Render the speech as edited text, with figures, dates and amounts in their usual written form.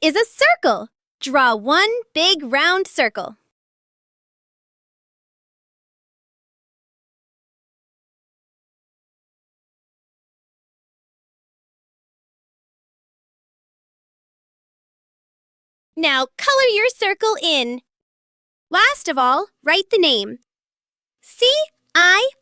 is a circle. Draw one big round circle. Now color your circle in. Last of all, write the name. C-I-R-C-L-E.